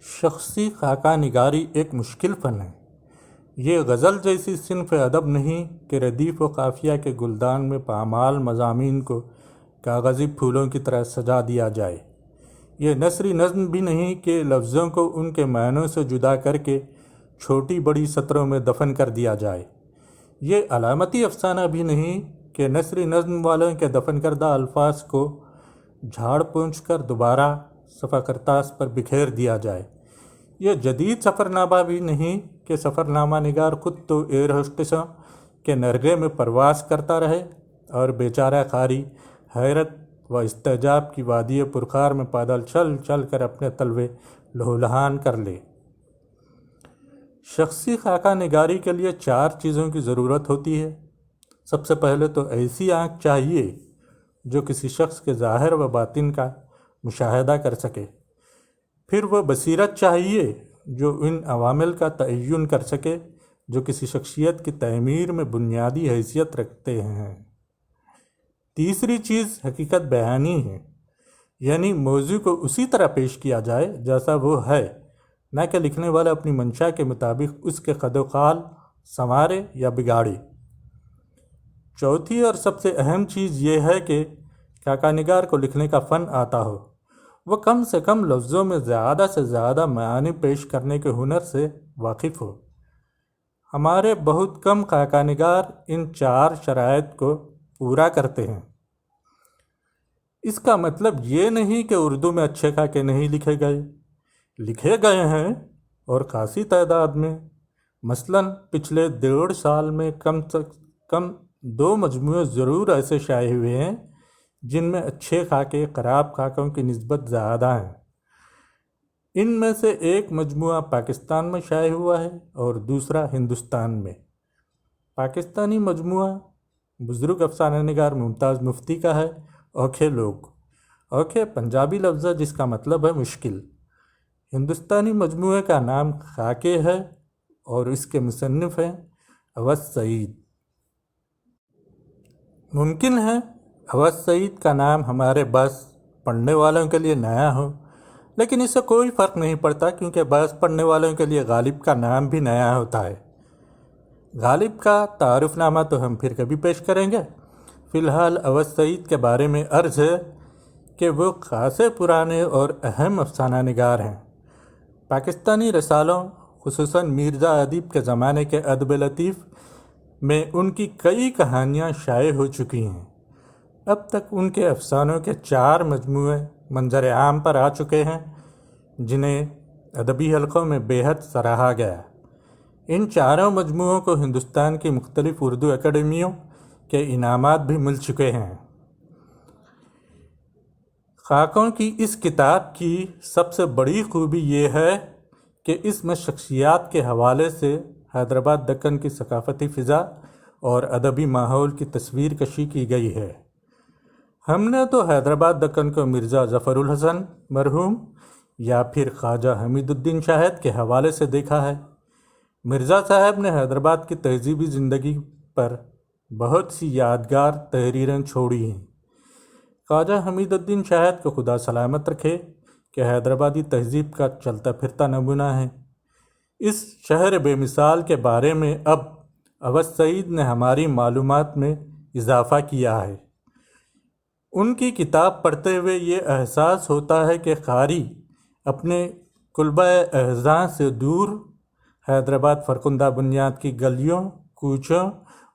شخصی خاکہ نگاری ایک مشکل فن ہے۔ یہ غزل جیسی صنف ادب نہیں کہ ردیف و قافیہ کے گلدان میں پامال مضامین کو کاغذی پھولوں کی طرح سجا دیا جائے۔ یہ نثری نظم بھی نہیں کہ لفظوں کو ان کے معنوں سے جدا کر کے چھوٹی بڑی سطروں میں دفن کر دیا جائے۔ یہ علامتی افسانہ بھی نہیں کہ نثری نظم والوں کے دفن کردہ الفاظ کو جھاڑ پونچھ کر دوبارہ صفحہ کرتاس پر بکھیر دیا جائے۔ یہ جدید سفر نامہ بھی نہیں کہ سفر نامہ نگار خود تو ایئر ہوسٹسوں کے نرغے میں پرواز کرتا رہے اور بیچارہ قاری حیرت و استعجاب کی وادی پرخار میں پیدل چل چل کر اپنے طلبے لہولہان کر لے۔ شخصی خاکہ نگاری کے لیے 4 چیزوں کی ضرورت ہوتی ہے۔ سب سے پہلے تو ایسی آنکھ چاہیے جو کسی شخص کے ظاہر و باطن کا مشاہدہ کر سکے۔ پھر وہ بصیرت چاہیے جو ان عوامل کا تعین کر سکے جو کسی شخصیت کی تعمیر میں بنیادی حیثیت رکھتے ہیں۔ تیسری چیز حقیقت بیانی ہے، یعنی موضوع کو اسی طرح پیش کیا جائے جیسا وہ ہے، نہ کہ لکھنے والا اپنی منشا کے مطابق اس کے قد و قال سنوارے یا بگاڑے۔ چوتھی اور سب سے اہم چیز یہ ہے کہ خاکہ نگار کو لکھنے کا فن آتا ہو، وہ کم سے کم لفظوں میں زیادہ سے زیادہ معانی پیش کرنے کے ہنر سے واقف ہو۔ ہمارے بہت کم خاکہ نگار ان 4 شرائط کو پورا کرتے ہیں۔ اس کا مطلب یہ نہیں کہ اردو میں اچھے خاکے نہیں لکھے گئے ہیں اور خاصی تعداد میں۔ مثلاً پچھلے 1.5 سال میں کم سے کم 2 مجموعے ضرور ایسے شائع ہوئے ہیں جن میں اچھے خاکے خراب خاکوں کی نسبت زیادہ ہیں۔ ان میں سے ایک مجموعہ پاکستان میں شائع ہوا ہے اور دوسرا ہندوستان میں۔ پاکستانی مجموعہ بزرگ افسانہ نگار ممتاز مفتی کا ہے، اوکھے لوگ۔ اوکھے پنجابی لفظ ہے جس کا مطلب ہے مشکل۔ ہندوستانی مجموعے کا نام خاکے ہے اور اس کے مصنف ہیں اویس سعید۔ ممکن ہے اویس سعید کا نام ہمارے بعض پڑھنے والوں کے لیے نیا ہو، لیکن اس سے کوئی فرق نہیں پڑتا کیونکہ بعض پڑھنے والوں کے لیے غالب کا نام بھی نیا ہوتا ہے۔ غالب کا تعارف نامہ تو ہم پھر کبھی پیش کریں گے۔ فی الحال اویس سعید کے بارے میں عرض ہے کہ وہ خاصے پرانے اور اہم افسانہ نگار ہیں۔ پاکستانی رسالوں خصوصاً مرزا ادیب کے زمانے کے ادب لطیف میں ان کی کئی کہانیاں شائع ہو چکی ہیں۔ اب تک ان کے افسانوں کے 4 مجموعے منظر عام پر آ چکے ہیں جنہیں ادبی حلقوں میں بے حد سراہا گیا۔ ان 4 مجموعوں کو ہندوستان کی مختلف اردو اکیڈمیوں کے انعامات بھی مل چکے ہیں۔ خاکوں کی اس کتاب کی سب سے بڑی خوبی یہ ہے کہ اس میں شخصیات کے حوالے سے حیدرآباد دکن کی ثقافتی فضا اور ادبی ماحول کی تصویر کشی کی گئی ہے۔ ہم نے تو حیدرآباد دکن کو مرزا ظفر الحسن مرحوم یا پھر خواجہ حمید الدین شاہد کے حوالے سے دیکھا ہے۔ مرزا صاحب نے حیدرآباد کی تہذیبی زندگی پر بہت سی یادگار تحریریں چھوڑی ہیں۔ خواجہ حمید الدین شاہد کو خدا سلامت رکھے کہ حیدرآبادی تہذیب کا چلتا پھرتا نمونہ ہے۔ اس شہر بے مثال کے بارے میں اب اویس سعید نے ہماری معلومات میں اضافہ کیا ہے۔ ان کی کتاب پڑھتے ہوئے یہ احساس ہوتا ہے کہ قاری اپنے کلبہ احزاں سے دور حیدرآباد فرخندہ بنیاد کی گلیوں، کوچوں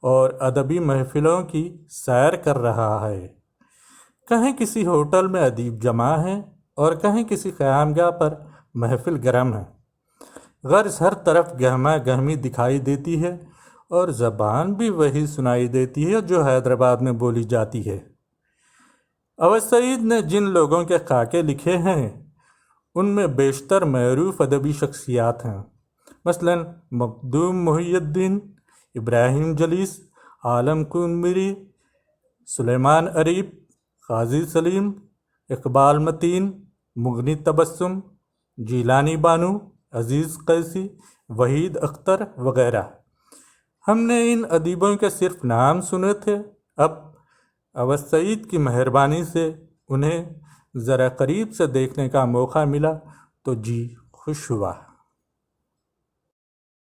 اور ادبی محفلوں کی سیر کر رہا ہے۔ کہیں کسی ہوٹل میں ادیب جمع ہیں اور کہیں کسی قیامگاہ پر محفل گرم ہے۔ غرض ہر طرف گہما گہمی دکھائی دیتی ہے اور زبان بھی وہی سنائی دیتی ہے جو حیدرآباد میں بولی جاتی ہے۔ اویس سعید نے جن لوگوں کے خاکے لکھے ہیں ان میں بیشتر معروف ادبی شخصیات ہیں، مثلاً مخدوم محی الدین، ابراہیم جلیس، عالم کون میری، سلیمان اریب، قاضی سلیم، اقبال متین، مغنی تبسم، جیلانی بانو، عزیز قیسی، وحید اختر وغیرہ۔ ہم نے ان ادیبوں کے صرف نام سنے تھے، اب اویس سعید کی مہربانی سے انہیں ذرا قریب سے دیکھنے کا موقع ملا تو جی خوش ہوا۔